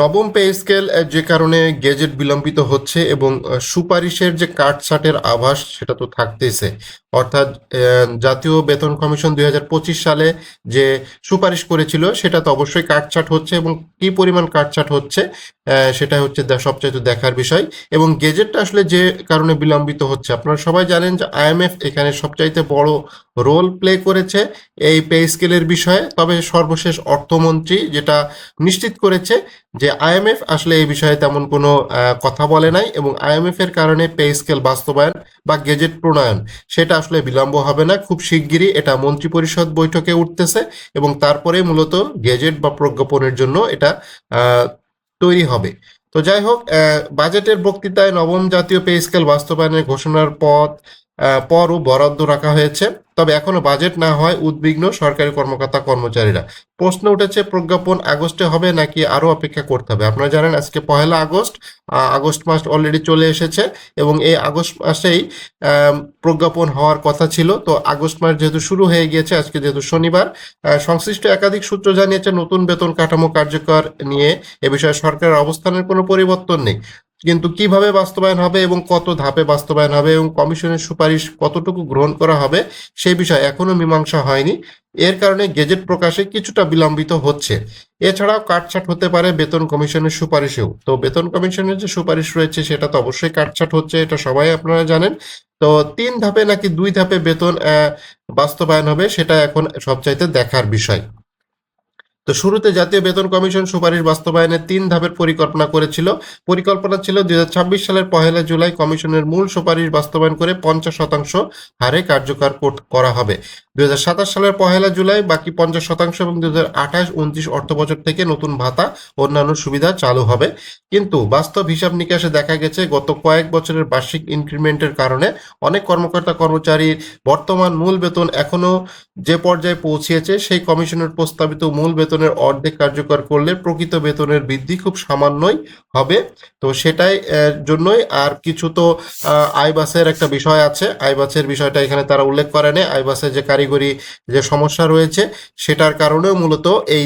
নবম pay scale যে কারণে গেজেট বিলম্বিত হচ্ছে এবং সুপারিশের যে কাটছাঁটের আভাস সেটা তো থাকতেছে। অর্থাৎ জাতীয় বেতন কমিশন 2025 সালে যে সুপারিশ করেছিল সেটা তো অবশ্যই কাটছাঁট হচ্ছে, এবং কি পরিমাণ কাটছাঁট হচ্ছে সেটা হচ্ছে সবচাইতে দেখার বিষয়। এবং গেজেটটা আসলে যে কারণে বিলম্বিত হচ্ছে, আপনারা সবাই জানেন যে আইএমএফ এখানে সবচাইতে বড় রোল প্লে করেছে এই পে স্কেলের বিষয়ে। তবে সর্বশেষ অর্থমন্ত্রী যেটা নিশ্চিত করেছে যে আইএমএফ আসলে এই বিষয়ে তেমন কোনো কথা বলে নাই, এবং আইএমএফ এর কারণে পে স্কেল বাস্তবায়ন বা গেজেট প্রণয়ন সেটা আসলে বিলম্ব হবে না, খুব শিগগিরই এটা মন্ত্রিপরিষদ বৈঠকে উঠতেছে এবং তারপরে মূলত গেজেট বা প্রজ্ঞাপনের জন্য এটা তৈরি হবে। তো যাই হোক, বাজেটের বক্তৃতায় নবম জাতীয় পে স্কেল বাস্তবায়নের ঘোষণার পরও বরাদ্দ রাখা হয়েছে। তবে এখনো বাজেট না হয় উদ্বিগ্ন সরকারি কর্মকর্তা কর্মচারীরা। প্রশ্ন উঠেছে প্রজ্ঞাপন আগস্টে হবে নাকি আরো অপেক্ষা করতে হবে। আপনারা জানেন আজকে 1 আগস্ট, আগস্ট মাস অলরেডি চলে এসেছে এবং এই আগস্ট মাসেই প্রজ্ঞাপন হওয়ার কথা ছিল। তো আগস্ট মাস যেহেতু শুরু হয়ে গিয়েছে, আজকে যেহেতু শনিবার, সংশ্লিষ্ট একাধিক সূত্র জানিয়েছে নতুন বেতন কাঠামো কার্যকর নিয়ে এ বিষয়ে সরকারের অবস্থানের কোনো পরিবর্তন নেই, কিন্তু কিভাবে বাস্তবায়ন হবে এবং কত ধাপে বাস্তবায়ন হবে এবং কমিশনের সুপারিশ কতটুকু গ্রহণ করা হবে সেই বিষয়ে এখনো মীমাংসা হয়নি। এর কারণে গেজেট প্রকাশে কিছুটা বিলম্বিত হচ্ছে। এছাড়াও কাটছাঁট হতে পারে বেতন কমিশনের সুপারিশেও। তো বেতন কমিশনের যে সুপারিশ রয়েছে সেটা তো অবশ্যই কাটছাঁট হচ্ছে, এটা সবাই আপনারা জানেন। তো 3 ধাপে নাকি 2 ধাপে বেতন বাস্তবায়ন হবে সেটা এখন সবচাইতে দেখার বিষয়। তো শুরুতে জাতীয় বেতন কমিশন সুপারিশ বাস্তবায়নের 3 ধাপের পরিকল্পনা ছিল 2026 সালের 1 জুলাই কমিশনের মূল সুপারিশ বাস্তবায়ন করে 50% হারে কার্যকর করা হবে। 2027 সালের 1 জুলাই বাকি 50% এবং 2028-29 অর্থবছর থেকে নতুন ভাতা অন্যান্য সুবিধা চালু হবে। কিন্তু বাস্তব হিসাব নিকাশে দেখা গেছে গত কয়েক বছরের বার্ষিক ইনক্রিমেন্টের কারণে অনেক কর্মকর্তা কর্মচারীর বর্তমান মূল বেতন এখনো যে পর্যায়ে পৌঁছেছে সেই কমিশনের প্রস্তাবিত মূল বেতনের অর্ধেক কার্যকর করলে প্রকৃত বেতনের বৃদ্ধি খুব সামান্যই হবে। তো সেটাই জন্যই আর কিছু তো আইবাসের একটা বিষয় আছে, আইবাসের বিষয়টা এখানে তারা উল্লেখ করে নেই। আইবাসের যে কারিগরি যে সমস্যা রয়েছে সেটার কারণেও মূলত এই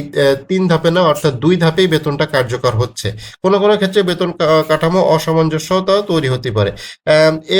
3 ধাপে না, অর্থাৎ 2 ধাপেই বেতনটা কার্যকর হচ্ছে। কোনো কোনো ক্ষেত্রে বেতন কাঠামো অসামঞ্জস্যতাও তৈরি হতে পারে।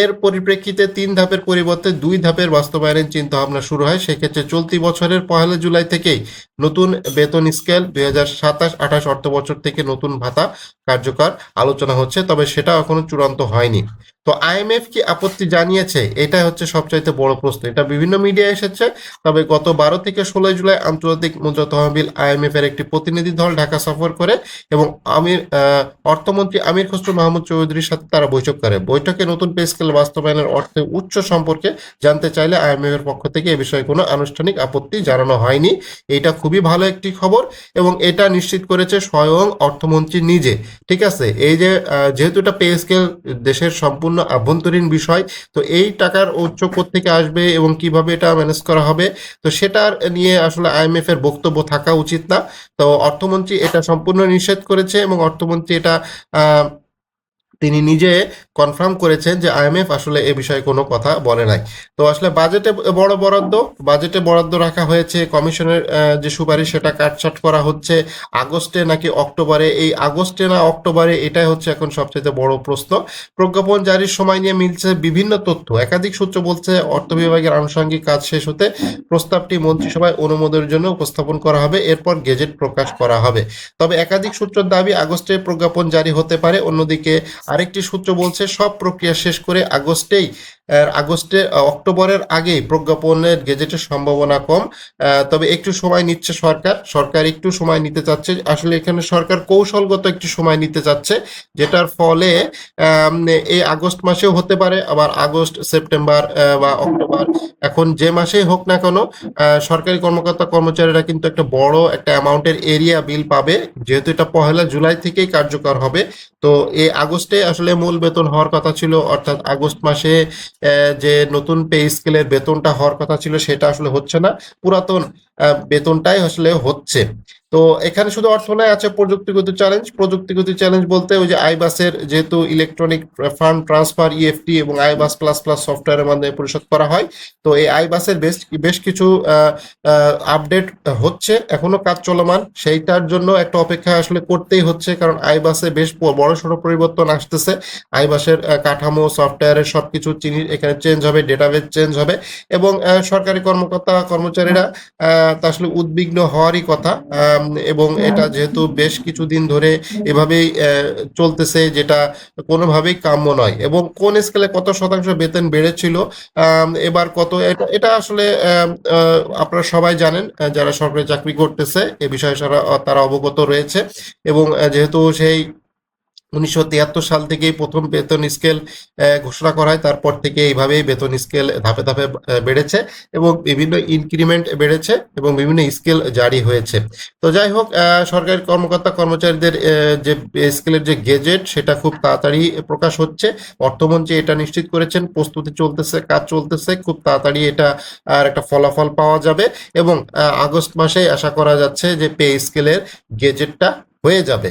এর পরিপ্রেক্ষিতে 3 ধাপের পরিবর্তে 2 ধাপের বাস্তবায়নের চিন্তা ভাবনা শুরু হয়। সেক্ষেত্রে চলতি বছরের 1 জুলাই থেকেই নতুন বেতন স্কেল, 2027-28 অর্থবছর থেকে নতুন ভাতা কার্যকর আলোচনা হচ্ছে, তবে সেটা এখনো চূড়ান্ত হয়নি। তো আইএমএফ কি আপত্তি জানিয়েছে, এটাই হচ্ছে সবচাইতে বড় প্রশ্ন। এটা বিভিন্ন মিডিয়ায় এসেছে। তবে গত 12 থেকে 16 জুলাই আন্তর্জাতিক মুদ্রা তহবিল আইএমএফ এর একটি প্রতিনিধি দল ঢাকা সফর করে এবং অর্থমন্ত্রী আমির খসরু মাহমুদ চৌধুরীর সাথে তারা বৈঠক করে। বৈঠকে নতুন পে স্কেল বাস্তবায়নের অর্থে উচ্চ সম্পর্কে জানতে চাইলে আইএমএফ এর পক্ষ থেকে এ বিষয়ে কোনো আনুষ্ঠানিক আপত্তি জানানো হয়নি। এটা খুবই ভালো একটি খবর এবং এটা নিশ্চিত করেছে স্বয়ং অর্থমন্ত্রী নিজে। ঠিক আছে, এই যে যেহেতু এটা পে স্কেল দেশের সম্পূর্ণ আভ্যন্তরীণ বিষয়, তো এই টাকার উৎস থেকে আসবে এবং কিভাবে এটা ম্যানেজ করা হবে, তো সেটার নিয়ে আসলে আইএমএফ এর বক্তব্য থাকা উচিত না। তো অর্থমন্ত্রী এটা সম্পূর্ণ নিষেধ করেছে এবং অর্থমন্ত্রী এটা তিনি নিজে কনফার্ম করেছেন যে আইএমএফ আসলে এ বিষয়ে কোনো কথা বলে নাই। তো আসলে বাজেটে বরাদ্দ রাখা হয়েছে, কমিশনের যে সুপারিশ সেটা কাটছাট করা হচ্ছে আগস্টে নাকি অক্টোবরে। এই আগস্টে না অক্টোবরে, এটাই হচ্ছে এখন সবচেয়ে বড় প্রশ্ন। প্রজ্ঞাপন জারির সময় নিয়ে মিলছে বিভিন্ন তথ্য। একাধিক সূত্র বলছে অর্থ বিভাগের আনুষঙ্গিক কাজ শেষ হতে প্রস্তাবটি মন্ত্রিসভায় অনুমোদনের জন্য উপস্থাপন করা হবে, এরপর গেজেট প্রকাশ করা হবে। তবে একাধিক সূত্রের দাবি আগস্টে প্রজ্ঞাপন জারি হতে পারে। অন্যদিকে আরেকটি সূত্র বলছে সব প্রক্রিয়া শেষ করে অক্টোবরের আগেই প্রজ্ঞাপনের গেজেটের সম্ভাবনা কম। তবে একটু সময় নিচ্ছে সরকার একটু সময় নিতে চাচ্ছে। আসলে এখানে সরকার কৌশলগত একটু সময় নিতে চাচ্ছে, যেটার ফলে এই আগস্ট মাসেও হতে পারে, আবার আগস্ট, সেপ্টেম্বর বা অক্টোবর, এখন যে মাসেই হোক না কেন সরকারি কর্মকর্তা কর্মচারীরা কিন্তু একটা বড় একটা অ্যামাউন্টের এরিয়া বিল পাবে, যেহেতু এটা 1 জুলাই থেকেই কার্যকর হবে। তো এই আগস্টে আসলে মূল বেতন হওয়ার কথা ছিল, অর্থাৎ আগস্ট মাসে যে নতুন পে স্কেলের বেতনটা হওয়ার কথা ছিল সেটা আসলে হচ্ছে না। পুরাতন বেতনটাই আসলে হচ্ছে। তো এখানে শুধু অর্থ নয়, আছে প্রযুক্তিগত চ্যালেঞ্জ। প্রযুক্তিগত চ্যালেঞ্জ বলতে ওই যে আইবাসের যেহেতু ইলেকট্রনিক ফান্ড ট্রান্সফার ইএফটি এবং আইবাস প্লাস প্লাস সফটওয়্যারের মাধ্যমে পরিশোধ করা হয়। তো এই আইবাসের বেশ বেশ কিছু আপডেট হচ্ছে, এখনো কাজ চলমান, সেইটার জন্য একটা অপেক্ষা আসলে করতেই হচ্ছে, কারণ আইবাসে বেশ বড়সড় পরিবর্তন আসতেছে। আইবাসের কাঠামো সফটওয়্যারের সবকিছু জিনিস এখানে চেঞ্জ হবে, ডেটাবেস চেঞ্জ হবে, এবং সরকারি কর্মকর্তা কর্মচারীরা তা আসলে উদ্বিগ্ন হওয়ারই কথা। এবং এটা যেহেতু বেশ কিছুদিন ধরে এভাবেই চলতেছে, যেটা কোনোভাবেই কাম্য নয়, এবং কোন স্কেলে কত শতাংশ বেতন বেড়েছিল, এবার কত, এটা এটা আসলে আপনারা সবাই জানেন, যারা সরকারি চাকরি করতেছে এ বিষয়ে তারা অবগত রয়েছে। এবং যেহেতু সেই 1973 সাল থেকেই প্রথম বেতন স্কেল ঘোষণা করা হয়, তারপর থেকে এইভাবেই বেতন স্কেল ধাপে ধাপে বেড়েছে, এবং বিভিন্ন ইনক্রিমেন্ট বেড়েছে, এবং বিভিন্ন স্কেল জারি হয়েছে। তো যাই হোক, সরকারি কর্মকর্তা কর্মচারীদের যে স্কেলের যে গেজেট, সেটা খুব তাড়াতাড়ি প্রকাশ হচ্ছে। অর্থমন্ত্রী এটা নিশ্চিত করেছেন, প্রস্তুতি চলতেছে, কাজ চলতেছে, খুব তাড়াতাড়ি এটা আর একটা ফলাফল পাওয়া যাবে, এবং আগস্ট মাসে আশা করা যাচ্ছে যে পে স্কেলের গেজেটটা হয়ে যাবে।